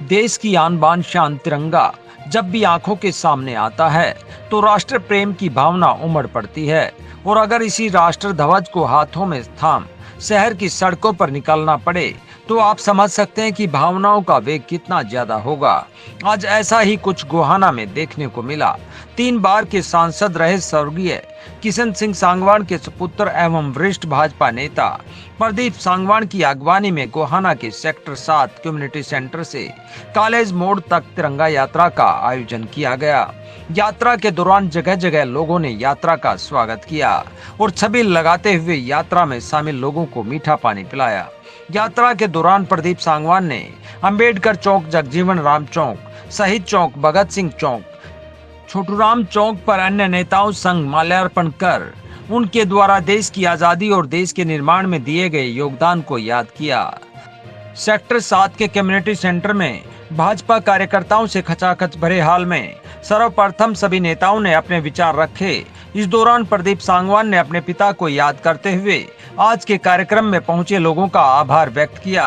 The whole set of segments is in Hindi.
देश की आन बान शान तिरंगा जब भी आंखों के सामने आता है तो राष्ट्र प्रेम की भावना उमड़ पड़ती है। और अगर इसी राष्ट्र ध्वज को हाथों में थाम शहर की सड़कों पर निकलना पड़े तो आप समझ सकते हैं कि भावनाओं का वेग कितना ज्यादा होगा। आज ऐसा ही कुछ गोहाना में देखने को मिला। 3 बार के सांसद रहे स्वर्गीय किशन सिंह सांगवान के सुपुत्र एवं वरिष्ठ भाजपा नेता प्रदीप सांगवान की अगवानी में गोहाना के सेक्टर 7 कम्युनिटी सेंटर से कॉलेज मोड़ तक तिरंगा यात्रा का आयोजन किया गया। यात्रा के दौरान जगह जगह लोगों ने यात्रा का स्वागत किया और छबील लगाते हुए यात्रा में शामिल लोगों को मीठा पानी पिलाया। यात्रा के दौरान प्रदीप सांगवान ने अंबेडकर चौक, जगजीवन राम चौक, शहीद चौक, भगत सिंह चौक, छोटूराम चौक पर अन्य नेताओं संग माल्यार्पण कर उनके द्वारा देश की आजादी और देश के निर्माण में दिए गए योगदान को याद किया। सेक्टर 7 के कम्युनिटी सेंटर में भाजपा कार्यकर्ताओं से खचाखच भरे हाल में सर्वप्रथम सभी नेताओं ने अपने विचार रखे। इस दौरान प्रदीप सांगवान ने अपने पिता को याद करते हुए आज के कार्यक्रम में पहुंचे लोगों का आभार व्यक्त किया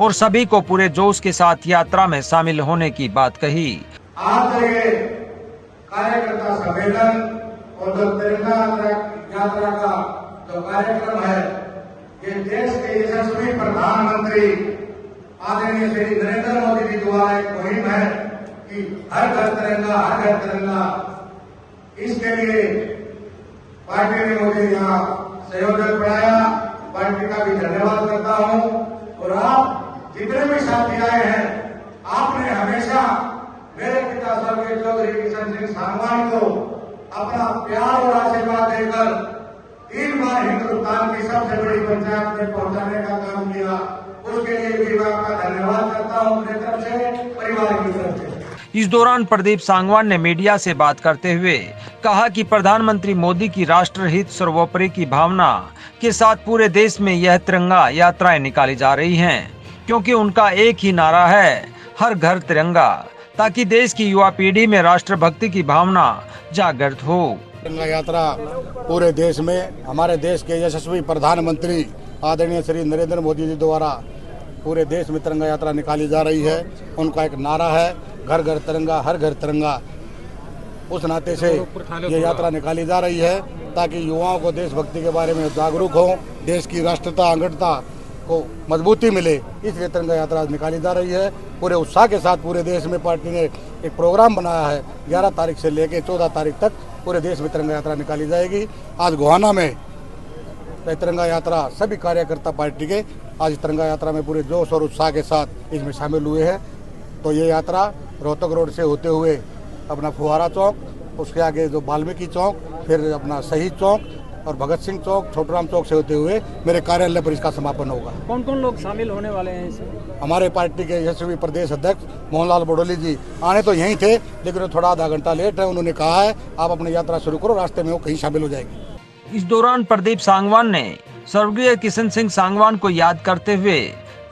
और सभी को पूरे जोश के साथ यात्रा में शामिल होने की बात कही। आज ये कार्यकर्ता सम्मेलन और जो तिरंगा यात्रा का जो कार्यक्रम है, ये देश के यशस्वी प्रधानमंत्री आदरणीय श्री नरेंद्र मोदी जी द्वारा एक मुहिम है कि हर घर तिरंगा, हर घर तिरंगा। इसके लिए पार्टी ने मुझे यहाँ सहयोग बढ़ाया, पार्टी का भी धन्यवाद करता हूँ। और आप जितने भी साथी आए हैं, आपने हमेशा मेरे पिता स्वर्गीय चौधरी किशन सिंह सांगवान को अपना प्यार और आशीर्वाद देकर 3 बार हिंदुस्तान की सबसे बड़ी पंचायत में पहुंचाने का काम किया। उसके लिए भी मैं आपका धन्यवाद करता हूं अपने तरफ से, परिवार की तरफ से। इस दौरान प्रदीप सांगवान ने मीडिया से बात करते हुए कहा कि प्रधानमंत्री मोदी की राष्ट्रहित सर्वोपरि की भावना के साथ पूरे देश में यह तिरंगा यात्राएं निकाली जा रही हैं, क्योंकि उनका एक ही नारा है, हर घर तिरंगा, ताकि देश की युवा पीढ़ी में राष्ट्रभक्ति की भावना जागृत हो। तिरंगा यात्रा पूरे देश में हमारे देश के यशस्वी प्रधानमंत्री आदरणीय श्री नरेंद्र मोदी जी द्वारा पूरे देश में तिरंगा यात्रा निकाली जा रही है। उनका एक नारा है, घर घर तिरंगा, हर घर तिरंगा। उस नाते से ये यात्रा निकाली जा रही है ताकि युवाओं को देशभक्ति के बारे में जागरूक हो, देश की राष्ट्रीयता अखंडता को मजबूती मिले, इसलिए तिरंगा यात्रा निकाली जा रही है। पूरे उत्साह के साथ पूरे देश में पार्टी ने एक प्रोग्राम बनाया है। 11 तारीख से लेकर 14 तारीख तक पूरे देश में तिरंगा यात्रा निकाली जाएगी। आज गोहाना में तिरंगा यात्रा सभी कार्यकर्ता पार्टी के आज तिरंगा यात्रा में पूरे जोश और उत्साह के साथ इसमें शामिल हुए हैं। तो ये यात्रा रोहतक रोड से होते हुए अपना फुहारा चौक, उसके आगे जो वाल्मीकि चौक, फिर अपना शहीद चौक और भगत सिंह चौक, छोटूराम चौक से होते हुए मेरे कार्यालय पर इसका समापन होगा। कौन कौन लोग शामिल होने वाले हैं इसमें? हमारे पार्टी के यशस्वी प्रदेश अध्यक्ष मोहनलाल बडोली जी आने तो यहीं थे, लेकिन थोड़ा आधा घंटा लेट है। उन्होंने कहा है आप अपनी यात्रा शुरू करो, रास्ते में वो कहीं शामिल हो जाएगी। इस दौरान प्रदीप सांगवान ने स्वर्गीय किशन सिंह सांगवान को याद करते हुए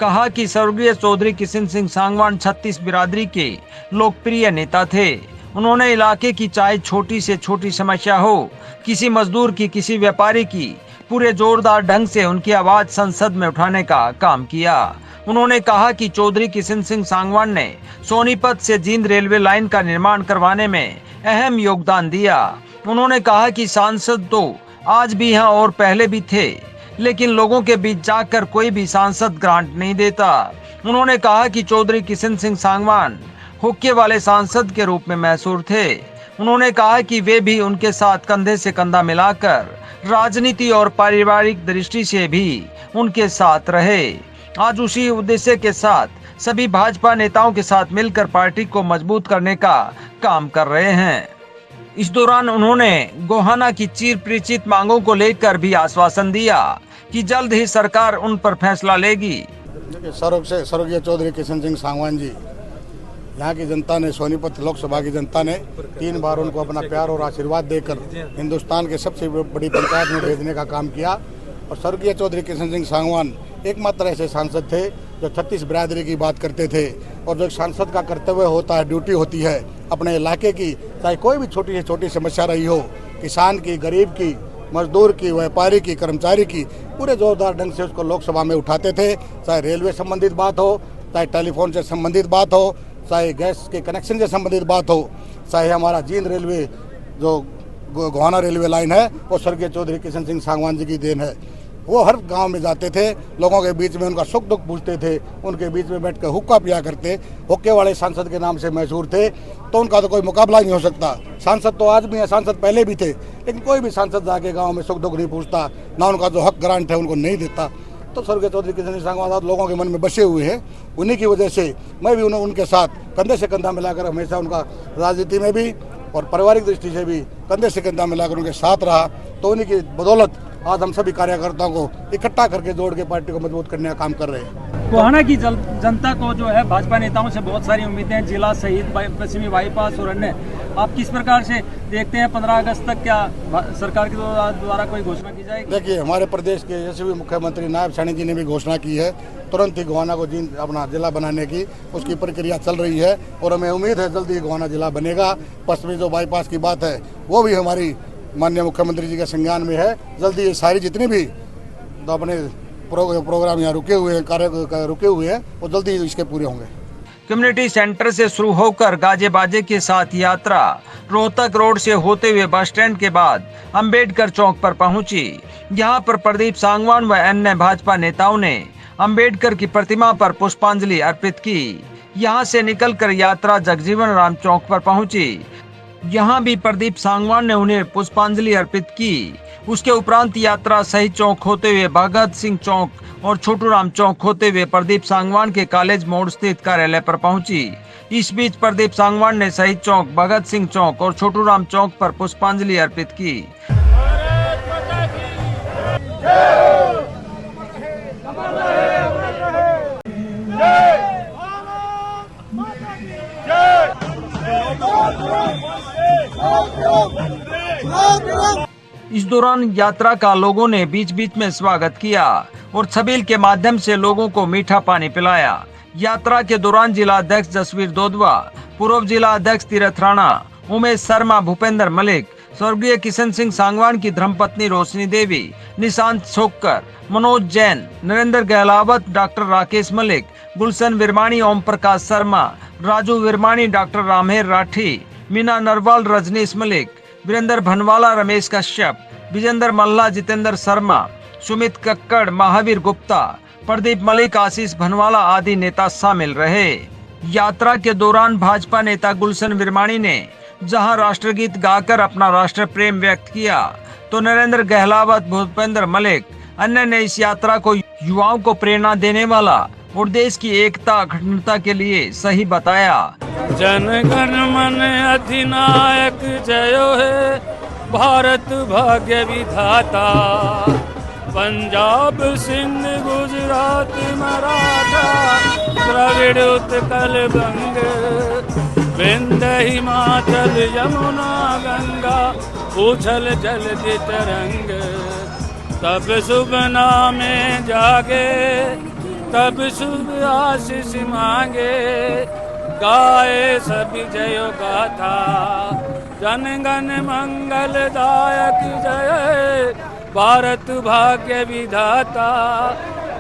कहा कि स्वर्गीय चौधरी किशन सिंह सांगवान 36 बिरादरी के लोकप्रिय नेता थे। उन्होंने इलाके की चाहे छोटी से छोटी समस्या हो, किसी मजदूर की, किसी व्यापारी की, पूरे जोरदार ढंग से उनकी आवाज संसद में उठाने का काम किया। उन्होंने कहा कि चौधरी किशन सिंह सांगवान ने सोनीपत से जींद रेलवे लाइन का निर्माण करवाने में अहम योगदान दिया। उन्होंने कहा कि सांसद तो आज भी हैं और पहले भी थे, लेकिन लोगों के बीच जाकर कोई भी सांसद ग्रांट नहीं देता। उन्होंने कहा कि चौधरी किशन सिंह सांगवान हुक्के वाले सांसद के रूप में मशहूर थे। उन्होंने कहा कि वे भी उनके साथ कंधे से कंधा मिलाकर राजनीति और पारिवारिक दृष्टि से भी उनके साथ रहे। आज उसी उद्देश्य के साथ सभी भाजपा नेताओं के साथ मिलकर पार्टी को मजबूत करने का काम कर रहे हैं। इस दौरान उन्होंने गोहाना की चिर परिचित मांगों को लेकर भी आश्वासन दिया कि जल्द ही सरकार उन पर फैसला लेगी। स्वर्गीय चौधरी किशन सिंह सांगवान जी, यहाँ की जनता ने, सोनीपत लोकसभा की जनता ने 3 बार उनको अपना प्यार और आशीर्वाद देकर हिंदुस्तान के सबसे बड़ी पंचायत में भेजने का काम किया। और स्वर्गीय चौधरी किशन सिंह सांगवान एकमात्र ऐसे सांसद थे जो 36 बिरादरी की बात करते थे। और जो एक सांसद का कर्तव्य होता है, ड्यूटी होती है अपने इलाके की, चाहे कोई भी छोटी से छोटी समस्या रही हो, किसान की, गरीब की, मजदूर की, व्यापारी की, कर्मचारी की, पूरे जोरदार ढंग से उसको लोकसभा में उठाते थे। चाहे रेलवे संबंधित बात हो, चाहे टेलीफोन से संबंधित बात हो, चाहे गैस के कनेक्शन से संबंधित बात हो, चाहे हमारा जींद रेलवे जो गोहाना रेलवे लाइन है वो स्वर्गीय चौधरी किशन सिंह सांगवान जी की देन है। वो हर गांव में जाते थे, लोगों के बीच में उनका सुख दुख पूछते थे, उनके बीच में बैठ कर हुक्का पिया करते, हुक्के वाले सांसद के नाम से मशहूर थे। तो उनका तो कोई मुकाबला ही नहीं हो सकता। सांसद तो आज भी है, सांसद पहले भी थे, लेकिन कोई भी सांसद जाके गांव में सुख दुख नहीं पूछता, ना उनका जो हक ग्रांट है उनको नहीं देता। तो स्वर्गीय चौधरी किशन सिंह सांगवान लोगों के मन में बसे हुए हैं। उन्हीं की वजह से मैं भी उनके साथ कंधे से कंधा मिलाकर हमेशा उनका राजनीति में भी और पारिवारिक दृष्टि से भी कंधे से कंधा मिलाकर उनके साथ रहा। तो उन्हीं की बदौलत आज हम सभी कार्यकर्ताओं को इकट्ठा करके जोड़ के पार्टी को मजबूत करने का काम कर रहे हैं। गोहाना की जनता को जो है भाजपा नेताओं से बहुत सारी उम्मीदें हैं, जिला सहित पश्चिमी बाईपास और अन्य। आप किस प्रकार से देखते हैं 15 अगस्त तक क्या सरकार के द्वारा कोई घोषणा की जाएगी? देखिए, हमारे प्रदेश के यशस्वी मुख्यमंत्री नायब सैनी जी ने भी घोषणा की है तुरंत ही गोहाना को अपना जिला बनाने की। उसकी प्रक्रिया चल रही है और हमें उम्मीद है जल्दी ही गोहाना जिला बनेगा। पश्चिमी जो बाईपास की बात है वो भी हमारी माननीय मुख्यमंत्री जी के संज्ञान में है। जल्दी ये सारी जितनी भी तो अपने प्रोग्राम यहाँ रुके हुए हैं, कार्य रुके हुए हैं, वो जल्दी इसके पूरे होंगे। कम्युनिटी सेंटर से शुरू होकर गाजे बाजे के साथ यात्रा रोहतक रोड से होते हुए बस स्टैंड के बाद अंबेडकर चौक पर पहुंची। यहां पर प्रदीप सांगवान व अन्य भाजपा नेताओं ने अंबेडकर की प्रतिमा पर पुष्पांजलि अर्पित की। यहां से निकलकर यात्रा जगजीवन राम चौक पर पहुंची। यहां भी प्रदीप सांगवान ने उन्हें पुष्पांजलि अर्पित की। उसके उपरांत यात्रा शहीद चौक होते हुए भगत सिंह चौक और छोटूराम चौक होते हुए प्रदीप सांगवान के कॉलेज मोड़ स्थित कार्यालय पर पहुंची। इस बीच प्रदीप सांगवान ने शहीद चौक, भगत सिंह चौक और छोटूराम चौक पर पुष्पांजलि अर्पित की। इस दौरान यात्रा का लोगों ने बीच बीच में स्वागत किया और छबील के माध्यम से लोगों को मीठा पानी पिलाया। यात्रा के दौरान जिला अध्यक्ष जसवीर दोदवा, पूर्व जिला अध्यक्ष तीरथ राणा, उमेश शर्मा, भूपेंद्र मलिक, स्वर्गीय किशन सिंह सांगवान की धर्मपत्नी रोशनी देवी, निशांत छोक्कर, मनोज जैन, नरेंद्र गहलावत, डॉक्टर राकेश मलिक, गुलशन विरमाणी, ओम प्रकाश शर्मा, राजू विरमाणी, डॉक्टर रामहेर राठी, मीना नरवाल, रजनीश मलिक, वीरेंद्र भनवाला, रमेश कश्यप, विजेंद्र मल्ला, जितेंद्र शर्मा, सुमित कक्कड़, महावीर गुप्ता, प्रदीप मलिक, आशीष भनवाला आदि नेता शामिल रहे। यात्रा के दौरान भाजपा नेता गुलशन विरमाणी ने जहां राष्ट्रगीत गाकर अपना राष्ट्र प्रेम व्यक्त किया, तो नरेंद्र गहलावत, भूपेंद्र मलिक अन्य ने इस यात्रा को युवाओं को प्रेरणा देने वाला और देश की एकता अखंडता के लिए सही बताया। जन गण मन अधिनायक जयो है, भारत भाग्य विधाता, पंजाब सिंध गुजरात मराठा, द्रविड़ उत्कल बंग, विंध्य हिमाचल यमुना गंगा, उछल जलधि तरंग, तब शुभ नामे जागे, तब शुभ आशीष मांगे, गाए सभी जयो गाथा, जन गण मंगल दायक जय, भारत भाग्य विधाता,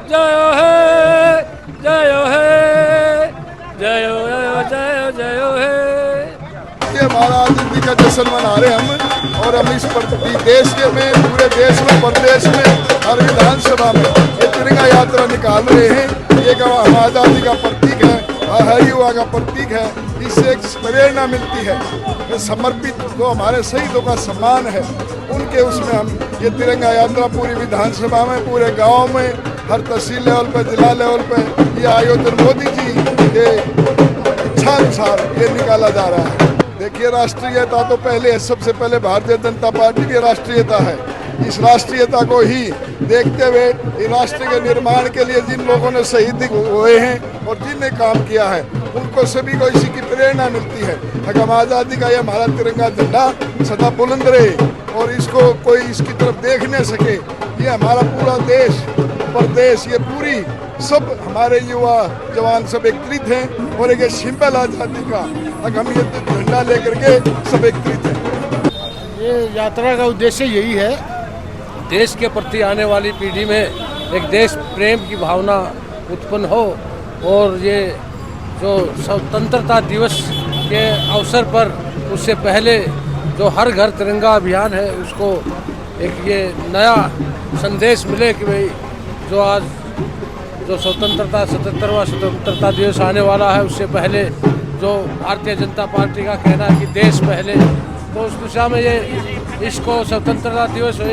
जयो है जयो है जयो जयो जयो है। ये हमारा आज़ादी का जश्न मना रहे हम, और हम इस देश के में, पूरे देश में, प्रदेश में, हर विधानसभा में ये तिरंगा यात्रा निकाल रहे हैं। ये हम आज़ादी का प्रतीक है, हर युवा का प्रतीक है। इससे एक प्रेरणा मिलती है, समर्पित जो हमारे शहीदों का सम्मान है उनके उसमें हम ये तिरंगा यात्रा पूरी विधानसभा में, पूरे गाँव में, हर तहसील लेवल पर, जिला लेवल पर ये आयोजन मोदी जी के इच्छा अनुसार ये निकाला जा रहा है। देखिए, राष्ट्रीयता तो पहले, सबसे पहले भारतीय जनता पार्टी की राष्ट्रीयता है। इस राष्ट्रीयता को ही देखते हुए राष्ट्र के निर्माण के लिए जिन लोगों ने शहीद हुए हैं और जिनने काम किया है उनको सभी को इसी की प्रेरणा मिलती है। अगर आज़ादी का ये हमारा तिरंगा झंडा सदा बुलंद रहे और इसको कोई इसकी तरफ देख न सके। ये हमारा पूरा देश, प्रदेश, ये पूरी सब हमारे युवा जवान सब एकत्रित हैं और एक सिंपल आज़ादी का हम ये झंडा लेकर के सब एकत्रित हैं। ये यात्रा का उद्देश्य यही है, देश के प्रति आने वाली पीढ़ी में एक देश प्रेम की भावना उत्पन्न हो और ये जो स्वतंत्रता दिवस के अवसर पर उससे पहले जो हर घर तिरंगा अभियान है उसको एक ये नया संदेश मिले कि भाई जो आज जो 77वां स्वतंत्रता दिवस आने वाला है उससे पहले जो भारतीय जनता पार्टी का कहना है कि देश पहले, तो उस दिशा में ये इसको स्वतंत्रता दिवस हो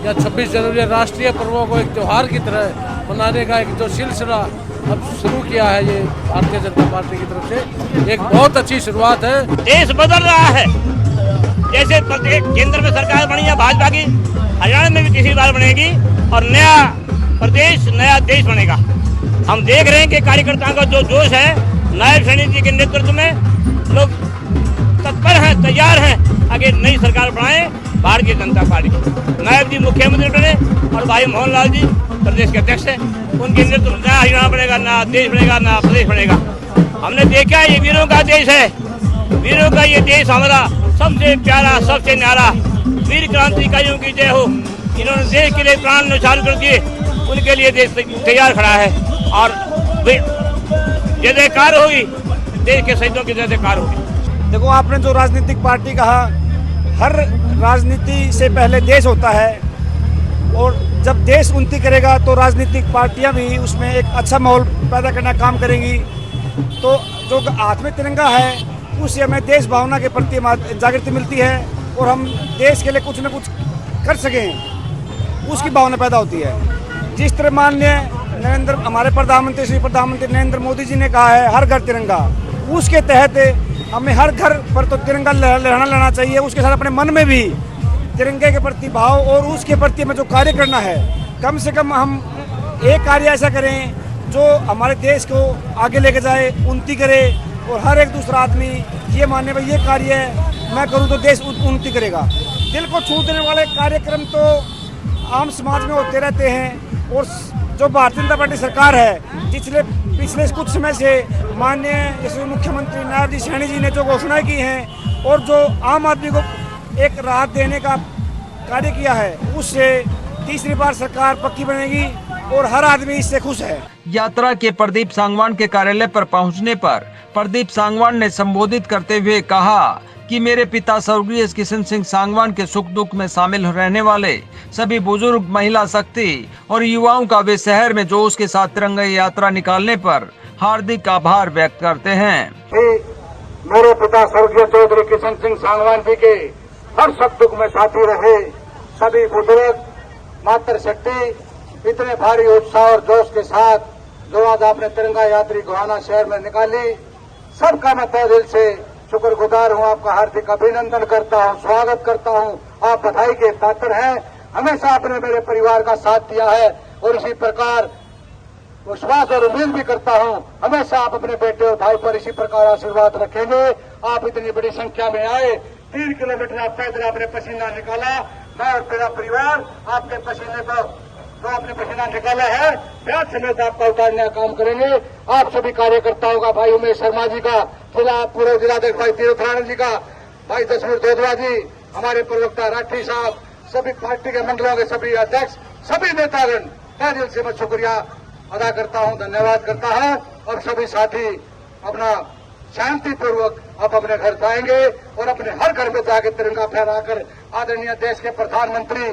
या 26 जनवरी राष्ट्रीय पर्वों को एक त्यौहार की तरह मनाने का एक जो सिलसिला अब शुरू किया है ये भारतीय जनता पार्टी की तरफ से एक बहुत अच्छी शुरुआत है। देश बदल रहा है, जैसे केंद्र में सरकार बनी है भाजपा की, हरियाणा में भी तीसरी बार बनेगी और नया प्रदेश नया देश बनेगा। हम देख रहे हैं कि कार्यकर्ताओं का जो जोश है, नायब सैनी जी के नेतृत्व में लोग तत्पर हैं, तैयार हैं आगे नई सरकार बनाए भारतीय जनता पार्टी। नायब जी मुख्यमंत्री बने और भाई मोहन लाल जी प्रदेश के अध्यक्ष हैं, उनके नेतृत्व में नया हरियाणा बनेगा, नया देश बनेगा, नया प्रदेश बनेगा। हमने देखा ये वीरों का देश है, वीरों का ये देश हमारा सबसे प्यारा, सबसे न्यारा। वीर क्रांतिकारियों की जय हो, इन्होंने देश के लिए प्राण न्यौछावर कर दिए, उनके लिए देश तैयार खड़ा है और जय जयकार होगी, देश के शहीदों की जय जयकार होगी। देखो, आपने जो राजनीतिक पार्टी कहा, हर राजनीति से पहले देश होता है और जब देश उन्नति करेगा तो राजनीतिक पार्टियां भी उसमें एक अच्छा माहौल पैदा करना काम करेंगी। तो जो हाथ में तिरंगा है उससे हमें देश भावना के प्रति जागृति मिलती है और हम देश के लिए कुछ न कुछ कर सकें, उसकी भावना पैदा होती है। जिस तरह माननीय हमारे प्रधानमंत्री नरेंद्र मोदी जी ने कहा है हर घर तिरंगा, उसके तहत हमें हर घर पर तो तिरंगा लहराना चाहिए, उसके साथ अपने मन में भी तिरंगे के प्रति भाव और उसके प्रति हमें जो कार्य करना है, कम से कम हम एक कार्य ऐसा करें जो हमारे देश को आगे लेके जाए, उन्नति करे और हर एक दूसरा आदमी ये माने भाई ये कार्य मैं करूं तो देश उन्नति करेगा। दिल को छू देने वाले कार्यक्रम तो आम समाज में होते रहते हैं और जो भारतीय जनता पार्टी सरकार है पिछले कुछ समय से माननीय जैसे मुख्यमंत्री नायब जी सैनी जी ने जो घोषणाएं की हैं और जो आम आदमी को एक राहत देने का कार्य किया है, उससे तीसरी बार सरकार पक्की बनेगी और हर आदमी इससे खुश है। यात्रा के प्रदीप सांगवान के कार्यालय पर पहुंचने पर प्रदीप सांगवान ने संबोधित करते हुए कहा कि मेरे पिता स्वर्गीय किशन सिंह सांगवान के सुख दुख में शामिल रहने वाले सभी बुजुर्ग, महिला शक्ति और युवाओं का वे शहर में जोश के साथ तिरंगा यात्रा निकालने पर हार्दिक आभार व्यक्त करते हैं। मेरे पिता स्वर्गीय चौधरी किशन सिंह सांगवान जी के हर सुख दुख में साथी रहे सभी बुजुर्ग, मातृशक्ति, इतने भारी उत्साह और जोश के साथ जो आज आपने तिरंगा यात्री गोहाना शहर में निकाली, सबका मैं तहे दिल से शुक्रगुजार हूं, आपका हार्दिक अभिनंदन करता हूं, स्वागत करता हूं। आप बधाई के पात्र हैं, हमेशा आपने मेरे परिवार का साथ दिया है और इसी प्रकार विश्वास और उम्मीद भी करता हूं हमेशा आप अपने बेटे और भाई पर इसी प्रकार आशीर्वाद रखेंगे। आप इतनी बड़ी संख्या में आए, 3 किलोमीटर आप पैदल आपने पसीना निकाला, मैं और मेरा परिवार आपके पसीने को जो आपने पसीना निकाला है प्यार समेत आपका उतारने का काम करेंगे। आप सभी कार्यकर्ताओं का, भाई उमेश शर्मा जी का, पूर्व जिलाध्यक्ष भाई तीर्थराणा जी का, भाई दशमीर दोदवा जी, हमारे प्रवक्ता राठी साहब, सभी पार्टी के मंडलों के सभी अध्यक्ष, सभी नेतागण, तहे दिल से मैं शुक्रिया अदा करता हूं, धन्यवाद करता हूं। और सभी साथी अपना शांति पूर्वक आप अपने घर जाएंगे और अपने हर घर में जाके तिरंगा फहराकर आदरणीय देश के प्रधानमंत्री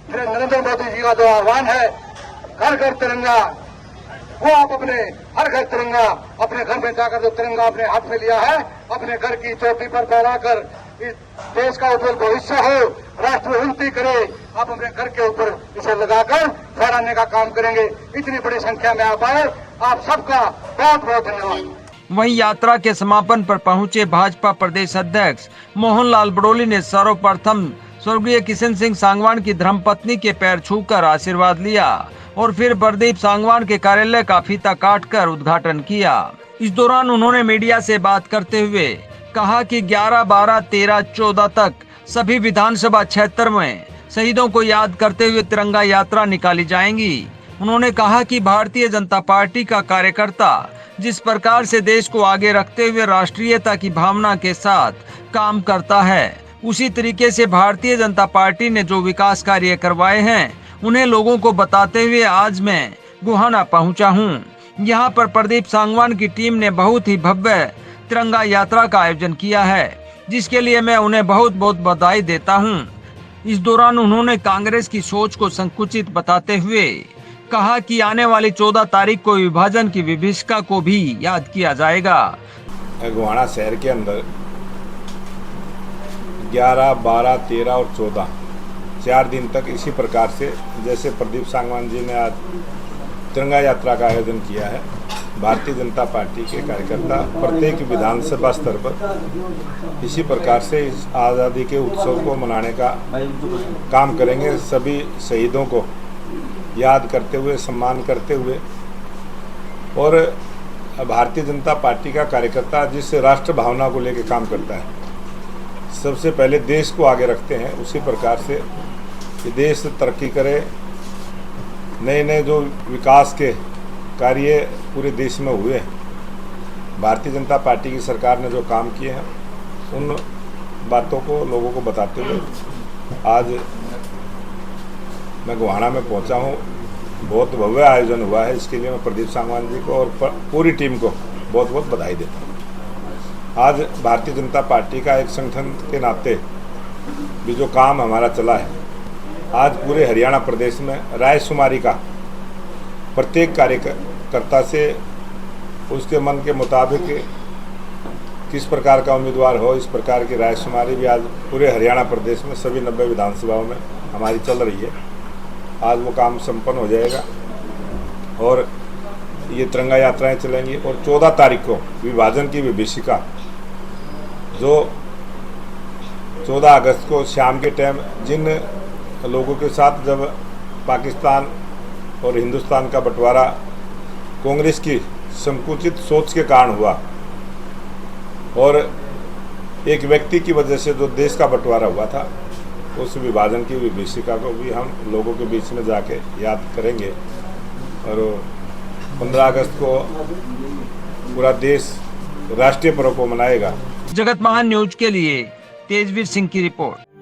नरेंद्र मोदी जी का जो आह्वान है घर घर तिरंगा, वो आप अपने हर घर तिरंगा अपने घर में जाकर जो तिरंगा अपने हाथ में लिया है अपने घर की चौकी पर फहराकर इस देश का उज्जवल भविष्य हो, राष्ट्र उन्नति करे, आप अपने घर के ऊपर इसे लगाकर फहराने का काम करेंगे। इतनी बड़ी संख्या में आप आए, आप सबका बहुत बहुत धन्यवाद। वहीं यात्रा के समापन पर पहुंचे भाजपा प्रदेश अध्यक्ष मोहनलाल बड़ोली ने सर्वप्रथम स्वर्गीय किशन सिंह सांगवान की धर्मपत्नी के पैर छूकर आशीर्वाद लिया और फिर प्रदीप सांगवान के कार्यालय का फीता काटकर उद्घाटन किया। इस दौरान उन्होंने मीडिया से बात करते हुए कहा कि 11, 12, 13, 14 तक सभी विधानसभा क्षेत्र में शहीदों को याद करते हुए तिरंगा यात्रा निकाली जाएंगी। उन्होंने कहा कि भारतीय जनता पार्टी का कार्यकर्ता जिस प्रकार से देश को आगे रखते हुए राष्ट्रीयता की भावना के साथ काम करता है, उसी तरीके से भारतीय जनता पार्टी ने जो विकास कार्य करवाए हैं उन्हें लोगों को बताते हुए आज मैं गोहाना पहुंचा हूं। यहाँ पर प्रदीप सांगवान की टीम ने बहुत ही भव्य तिरंगा यात्रा का आयोजन किया है, जिसके लिए मैं उन्हें बहुत बहुत बधाई देता हूँ। इस दौरान उन्होंने कांग्रेस की सोच को संकुचित बताते हुए कहा कि आने वाली 14 तारीख को विभाजन की विभीषिका को भी याद किया जाएगा। गोहाना शहर के अंदर 11, 12, 13 और 14 4 दिन तक इसी प्रकार से जैसे प्रदीप सांगवान जी ने आज तिरंगा यात्रा का आयोजन किया है, भारतीय जनता पार्टी के कार्यकर्ता प्रत्येक विधानसभा स्तर पर इसी प्रकार से इस आज़ादी के उत्सव को मनाने का काम करेंगे। सभी शहीदों को याद करते हुए, सम्मान करते हुए, और भारतीय जनता पार्टी का कार्यकर्ता जिस राष्ट्र भावना को लेकर काम करता है, सबसे पहले देश को आगे रखते हैं। उसी प्रकार से कि देश तरक्की करे, नए नए जो विकास के कार्य पूरे देश में हुए, भारतीय जनता पार्टी की सरकार ने जो काम किए हैं, उन बातों को लोगों को बताते हुए आज मैं गोहाना में पहुंचा हूं। बहुत भव्य आयोजन हुआ है, इसके लिए मैं प्रदीप सांगवान जी को और पूरी टीम को बहुत बहुत बधाई देता हूं। आज भारतीय जनता पार्टी का एक संगठन के नाते भी जो काम हमारा चला है, आज पूरे हरियाणा प्रदेश में रायशुमारी का प्रत्येक कार्यकर्ता से उसके मन के मुताबिक किस प्रकार का उम्मीदवार हो, इस प्रकार की रायशुमारी भी आज पूरे हरियाणा प्रदेश में सभी 90 विधानसभाओं में हमारी चल रही है। आज वो काम संपन्न हो जाएगा और ये तिरंगा यात्राएं चलेंगी। और 14 तारीख को विभाजन की विभीषिका, जो 14 अगस्त को शाम के टाइम जिन लोगों के साथ जब पाकिस्तान और हिंदुस्तान का बंटवारा कांग्रेस की संकुचित सोच के कारण हुआ और एक व्यक्ति की वजह से जो देश का बंटवारा हुआ था, उस विभाजन की विभीषिका को भी हम लोगों के बीच में जाके याद करेंगे। और 15 अगस्त को पूरा देश राष्ट्रीय पर्व को मनाएगा। जगत महान न्यूज के लिए तेजवीर सिंह की रिपोर्ट।